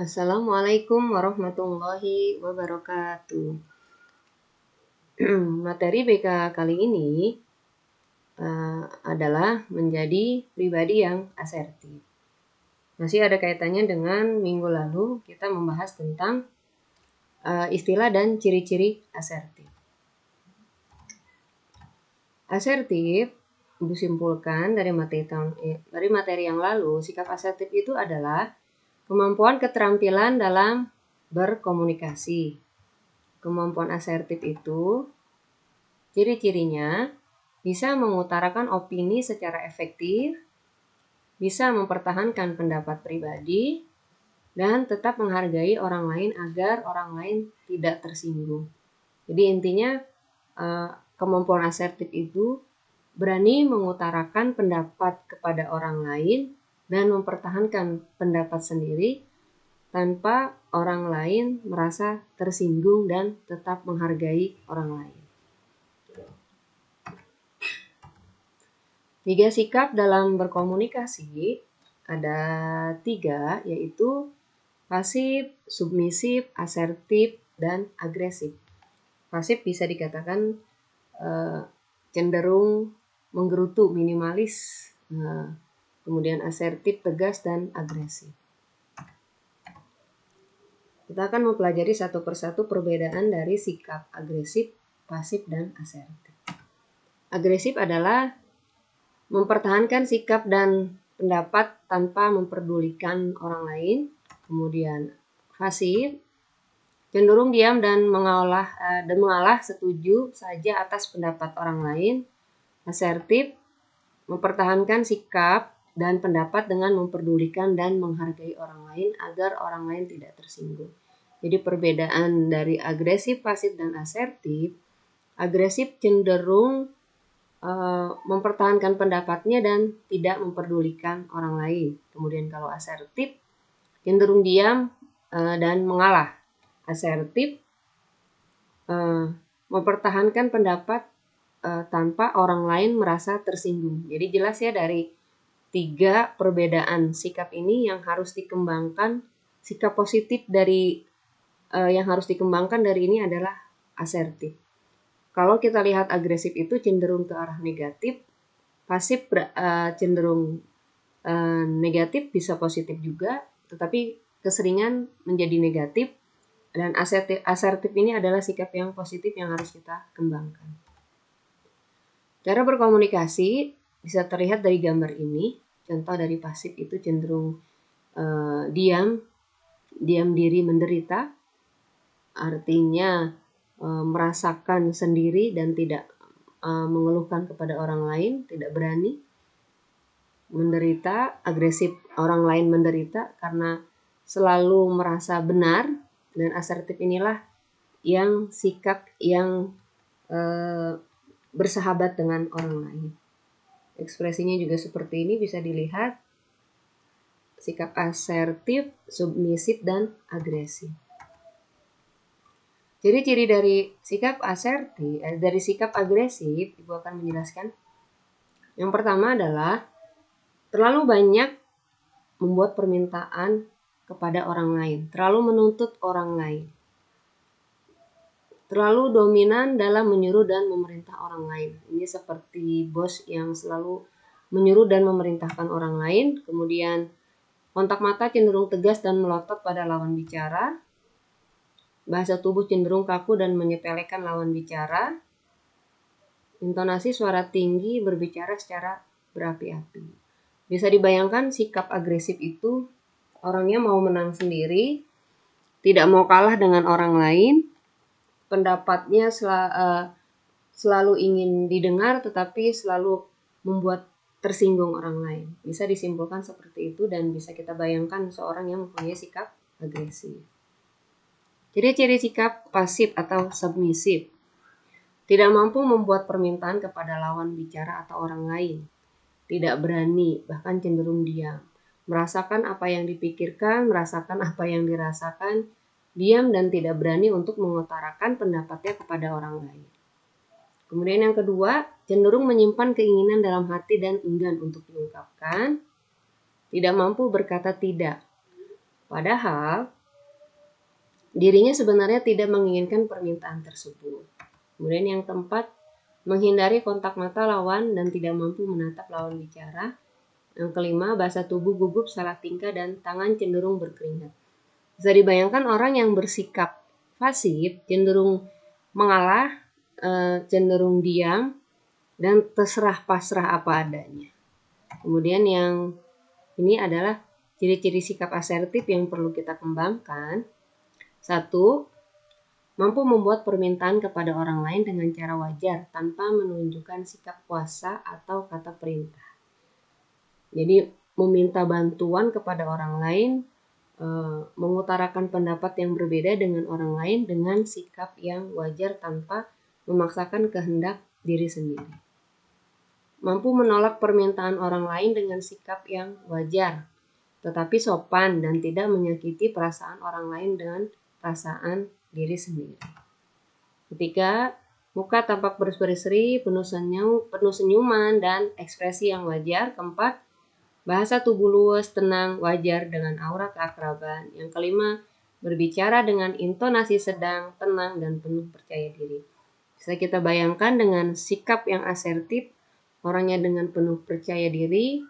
Assalamualaikum warahmatullahi wabarakatuh. Materi BK kali ini adalah menjadi pribadi yang asertif. Masih ada kaitannya dengan minggu lalu kita membahas tentang istilah dan ciri-ciri asertif. Asertif disimpulkan dari materi yang lalu, sikap asertif itu adalah kemampuan keterampilan dalam berkomunikasi. Kemampuan asertif itu ciri-cirinya bisa mengutarakan opini secara efektif, bisa mempertahankan pendapat pribadi, dan tetap menghargai orang lain agar orang lain tidak tersinggung. Jadi intinya kemampuan asertif itu berani mengutarakan pendapat kepada orang lain dan mempertahankan pendapat sendiri tanpa orang lain merasa tersinggung dan tetap menghargai orang lain. 3 sikap dalam berkomunikasi ada 3, yaitu pasif, submisif, asertif, dan agresif. Pasif bisa dikatakan cenderung menggerutu, minimalis, kemudian asertif, tegas, dan agresif. Kita akan mempelajari satu persatu perbedaan dari sikap agresif, pasif, dan asertif. Agresif adalah mempertahankan sikap dan pendapat tanpa memperdulikan orang lain. Kemudian pasif, cenderung diam dan mengalah setuju saja atas pendapat orang lain. Asertif, mempertahankan sikap dan pendapat dengan memperdulikan dan menghargai orang lain agar orang lain tidak tersinggung. Jadi perbedaan dari agresif, pasif, dan asertif, agresif cenderung mempertahankan pendapatnya dan tidak memperdulikan orang lain. Kemudian kalau asertif, cenderung diam dan mengalah. Asertif, mempertahankan pendapat tanpa orang lain merasa tersinggung. Jadi jelas ya dari 3 perbedaan sikap ini yang harus dikembangkan, sikap positif dari yang harus dikembangkan dari ini adalah asertif. Kalau kita lihat agresif itu cenderung ke arah negatif, pasif cenderung negatif, bisa positif juga, tetapi keseringan menjadi negatif. Dan asertif ini adalah sikap yang positif yang harus kita kembangkan. Cara berkomunikasi bisa terlihat dari gambar ini. Contoh dari pasif itu cenderung diam diri menderita, artinya merasakan sendiri dan tidak mengeluhkan kepada orang lain, tidak berani. Menderita, agresif, orang lain menderita karena selalu merasa benar, dan asertif inilah yang sikap yang bersahabat dengan orang lain. Ekspresinya juga seperti ini bisa dilihat, sikap asertif, submisif, dan agresif. Jadi ciri dari sikap asertif, dari sikap agresif, Ibu akan menjelaskan. Yang pertama adalah terlalu banyak membuat permintaan kepada orang lain, terlalu menuntut orang lain, terlalu dominan dalam menyuruh dan memerintah orang lain. Ini seperti bos yang selalu menyuruh dan memerintahkan orang lain. Kemudian kontak mata cenderung tegas dan melotot pada lawan bicara. Bahasa tubuh cenderung kaku dan menyepelekan lawan bicara. Intonasi suara tinggi, berbicara secara berapi-api. Bisa dibayangkan sikap agresif itu orangnya mau menang sendiri, tidak mau kalah dengan orang lain, pendapatnya selalu ingin didengar tetapi selalu membuat tersinggung orang lain. Bisa disimpulkan seperti itu dan bisa kita bayangkan seorang yang mempunyai sikap agresif. Ciri-ciri sikap pasif atau submisif. Tidak mampu membuat permintaan kepada lawan bicara atau orang lain. Tidak berani, bahkan cenderung diam. Merasakan apa yang dipikirkan, merasakan apa yang dirasakan, diam dan tidak berani untuk mengutarakan pendapatnya kepada orang lain. Kemudian yang kedua, cenderung menyimpan keinginan dalam hati dan enggan untuk diungkapkan. Tidak mampu berkata tidak. Padahal dirinya sebenarnya tidak menginginkan permintaan tersebut. Kemudian yang keempat, menghindari kontak mata lawan dan tidak mampu menatap lawan bicara. Yang kelima, bahasa tubuh gugup, salah tingkah, dan tangan cenderung berkeringat. Bisa dibayangkan orang yang bersikap pasif cenderung mengalah, cenderung diam, dan terserah pasrah apa adanya. Kemudian yang ini adalah ciri-ciri sikap asertif yang perlu kita kembangkan. 1. Mampu membuat permintaan kepada orang lain dengan cara wajar tanpa menunjukkan sikap kuasa atau kata perintah. Jadi meminta bantuan kepada orang lain, mengutarakan pendapat yang berbeda dengan orang lain dengan sikap yang wajar tanpa memaksakan kehendak diri sendiri. Mampu menolak permintaan orang lain dengan sikap yang wajar, tetapi sopan dan tidak menyakiti perasaan orang lain dengan perasaan diri sendiri. Ketiga, muka tampak berseri-seri, penuh senyuman dan ekspresi yang wajar. Keempat, bahasa tubuh luwes, tenang, wajar dengan aura keakraban. Yang kelima, berbicara dengan intonasi sedang, tenang, dan penuh percaya diri. Bisa kita bayangkan dengan sikap yang asertif, orangnya dengan penuh percaya diri,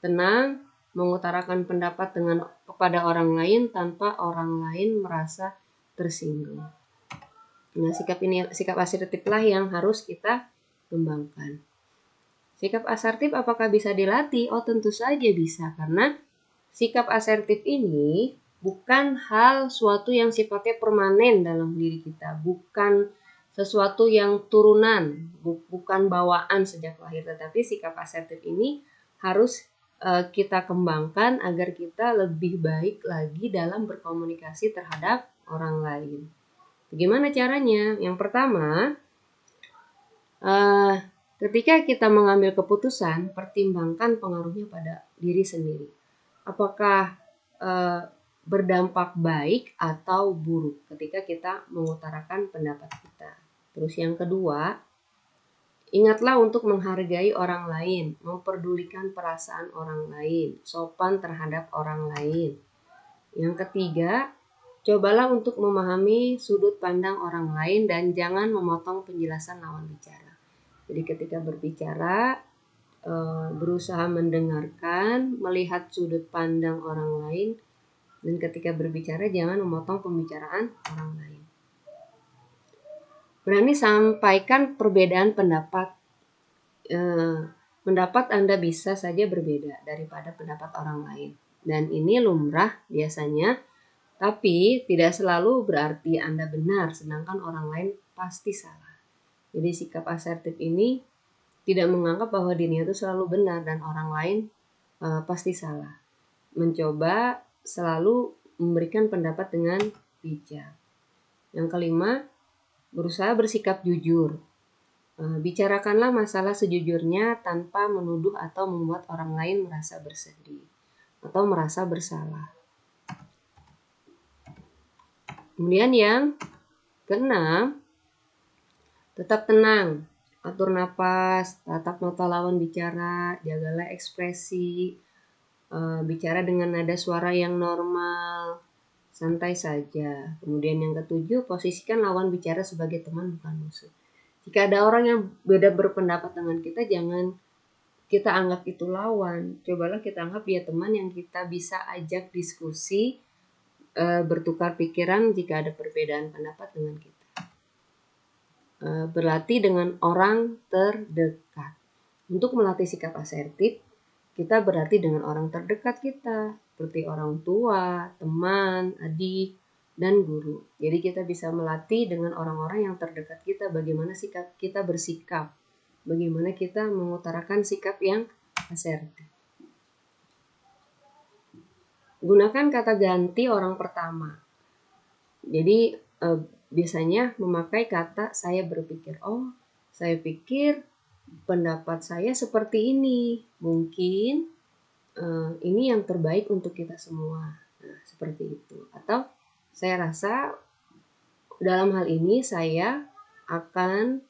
tenang, mengutarakan pendapat kepada orang lain tanpa orang lain merasa tersinggung. Nah, sikap asertiflah yang harus kita kembangkan. Sikap asertif apakah bisa dilatih? Oh, tentu saja bisa, karena sikap asertif ini bukan hal suatu yang sifatnya permanen dalam diri kita, bukan sesuatu yang turunan, bukan bawaan sejak lahir, tetapi sikap asertif ini harus kita kembangkan agar kita lebih baik lagi dalam berkomunikasi terhadap orang lain. Bagaimana caranya? Yang pertama, ketika kita mengambil keputusan, pertimbangkan pengaruhnya pada diri sendiri. Apakah berdampak baik atau buruk ketika kita mengutarakan pendapat kita. Terus yang kedua, ingatlah untuk menghargai orang lain, memperdulikan perasaan orang lain, sopan terhadap orang lain. Yang ketiga, cobalah untuk memahami sudut pandang orang lain dan jangan memotong penjelasan lawan bicara. Jadi ketika berbicara, berusaha mendengarkan, melihat sudut pandang orang lain, dan ketika berbicara jangan memotong pembicaraan orang lain. Berani sampaikan perbedaan pendapat. Pendapat Anda bisa saja berbeda daripada pendapat orang lain. Dan ini lumrah biasanya, tapi tidak selalu berarti Anda benar, sedangkan orang lain pasti salah. Jadi sikap asertif ini tidak menganggap bahwa dirinya itu selalu benar dan orang lain pasti salah. Mencoba selalu memberikan pendapat dengan bijak. Yang kelima, berusaha bersikap jujur. Bicarakanlah masalah sejujurnya tanpa menuduh atau membuat orang lain merasa bersedih atau merasa bersalah. Kemudian yang keenam, tetap tenang, atur napas, tatap mata lawan bicara, jagalah ekspresi, bicara dengan nada suara yang normal, santai saja. Kemudian yang ketujuh, posisikan lawan bicara sebagai teman bukan musuh. Jika ada orang yang beda berpendapat dengan kita, jangan kita anggap itu lawan. Cobalah kita anggap dia teman yang kita bisa ajak diskusi, bertukar pikiran jika ada perbedaan pendapat dengan kita. Berlatih dengan orang terdekat. Untuk melatih sikap asertif, kita berlatih dengan orang terdekat kita, seperti orang tua, teman, adik, dan guru. Jadi kita bisa melatih dengan orang-orang yang terdekat kita bagaimana sikap kita bersikap, bagaimana kita mengutarakan sikap yang asertif. Gunakan kata ganti orang pertama. Jadi biasanya memakai kata saya berpikir. Oh, saya pikir pendapat saya seperti ini. Mungkin ini yang terbaik untuk kita semua. Nah, seperti itu. Atau saya rasa dalam hal ini saya akan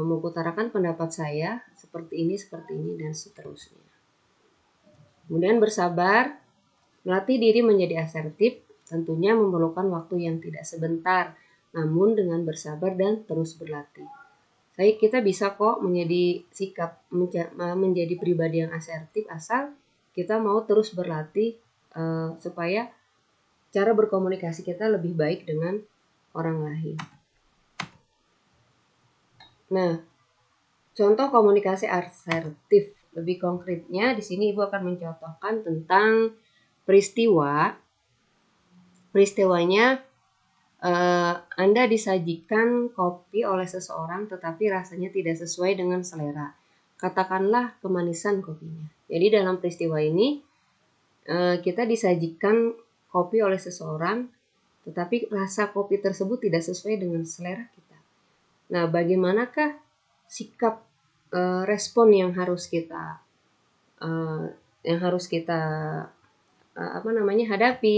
mengutarakan pendapat saya seperti ini, dan seterusnya. Kemudian bersabar Melatih diri menjadi asertif tentunya memerlukan waktu yang tidak sebentar, namun dengan bersabar dan terus berlatih. Kita bisa kok menjadi pribadi yang asertif asal kita mau terus berlatih supaya cara berkomunikasi kita lebih baik dengan orang lain. Nah, contoh komunikasi asertif. Lebih konkretnya di sini Ibu akan mencontohkan tentang peristiwa. Peristiwanya Anda disajikan kopi oleh seseorang tetapi rasanya tidak sesuai dengan selera. Katakanlah kemanisan kopinya. Jadi dalam peristiwa ini kita disajikan kopi oleh seseorang tetapi rasa kopi tersebut tidak sesuai dengan selera kita. Nah, bagaimanakah sikap respon yang harus kita hadapi?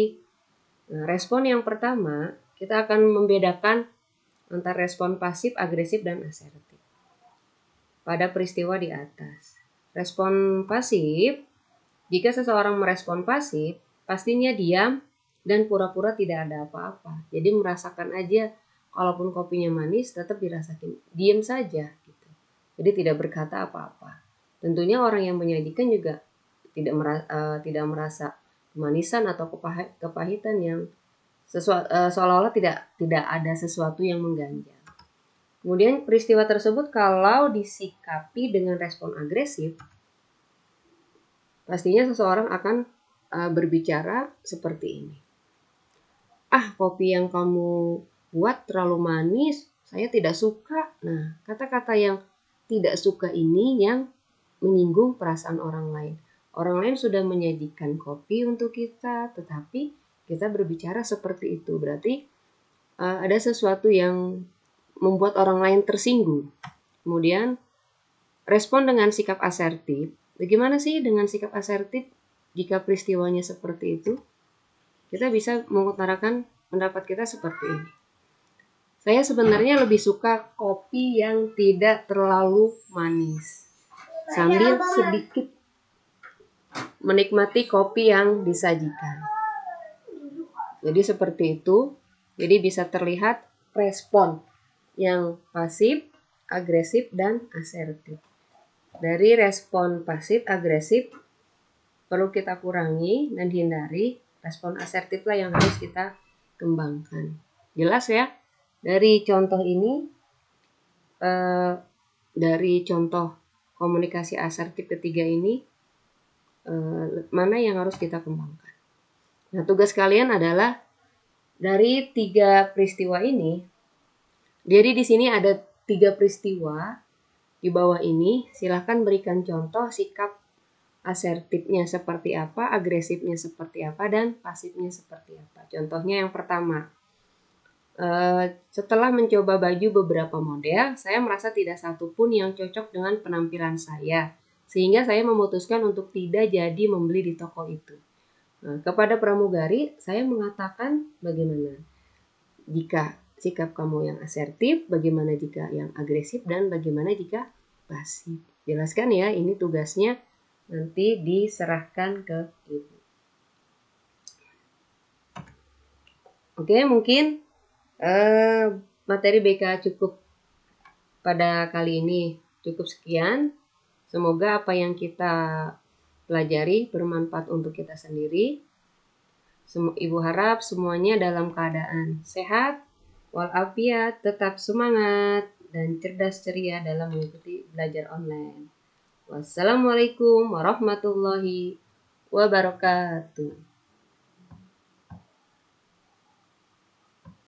Nah, respon yang pertama, kita akan membedakan antara respon pasif, agresif, dan asertif pada peristiwa di atas. Respon pasif, jika seseorang merespon pasif, pastinya diam dan pura-pura tidak ada apa-apa. Jadi merasakan aja, kalaupun kopinya manis tetap dirasakan, diam saja gitu. Jadi tidak berkata apa-apa. Tentunya orang yang menyajikan juga tidak merasa kemanisan atau kepahitan yang seolah-olah tidak ada sesuatu yang mengganjal. Kemudian peristiwa tersebut kalau disikapi dengan respon agresif, pastinya seseorang akan berbicara seperti ini. Kopi yang kamu buat terlalu manis, saya tidak suka. Nah, kata-kata yang tidak suka ini yang menyinggung perasaan orang lain. Orang lain sudah menyajikan kopi untuk kita, tetapi kita berbicara seperti itu. Berarti ada sesuatu yang membuat orang lain tersinggung. Kemudian respon dengan sikap asertif. Bagaimana sih dengan sikap asertif jika peristiwanya seperti itu? Kita bisa mengutarakan pendapat kita seperti ini. Saya sebenarnya lebih suka kopi yang tidak terlalu manis, sambil sedikit menikmati kopi yang disajikan. Jadi seperti itu. Jadi bisa terlihat respon yang pasif, agresif, dan asertif. Dari respon pasif, agresif perlu kita kurangi dan hindari. Respon asertif lah yang harus kita kembangkan. Jelas ya? Dari contoh ini, dari contoh komunikasi asertif ketiga ini, mana yang harus kita kembangkan? Nah, tugas kalian adalah dari 3 peristiwa ini. Jadi di sini ada 3 peristiwa di bawah ini. Silahkan berikan contoh sikap asertifnya seperti apa, agresifnya seperti apa, dan pasifnya seperti apa. Contohnya yang pertama, setelah mencoba baju beberapa model, saya merasa tidak satupun yang cocok dengan penampilan saya, sehingga saya memutuskan untuk tidak jadi membeli di toko itu. Nah, kepada pramugari, saya mengatakan bagaimana jika sikap kamu yang asertif, bagaimana jika yang agresif, dan bagaimana jika pasif. Jelaskan ya, ini tugasnya nanti diserahkan ke ibu. Oke, mungkin materi BK cukup pada kali ini. Cukup sekian. Semoga apa yang kita pelajari bermanfaat untuk kita sendiri. Ibu harap semuanya dalam keadaan sehat, walafiat, tetap semangat, dan cerdas ceria dalam mengikuti belajar online. Wassalamualaikum warahmatullahi wabarakatuh.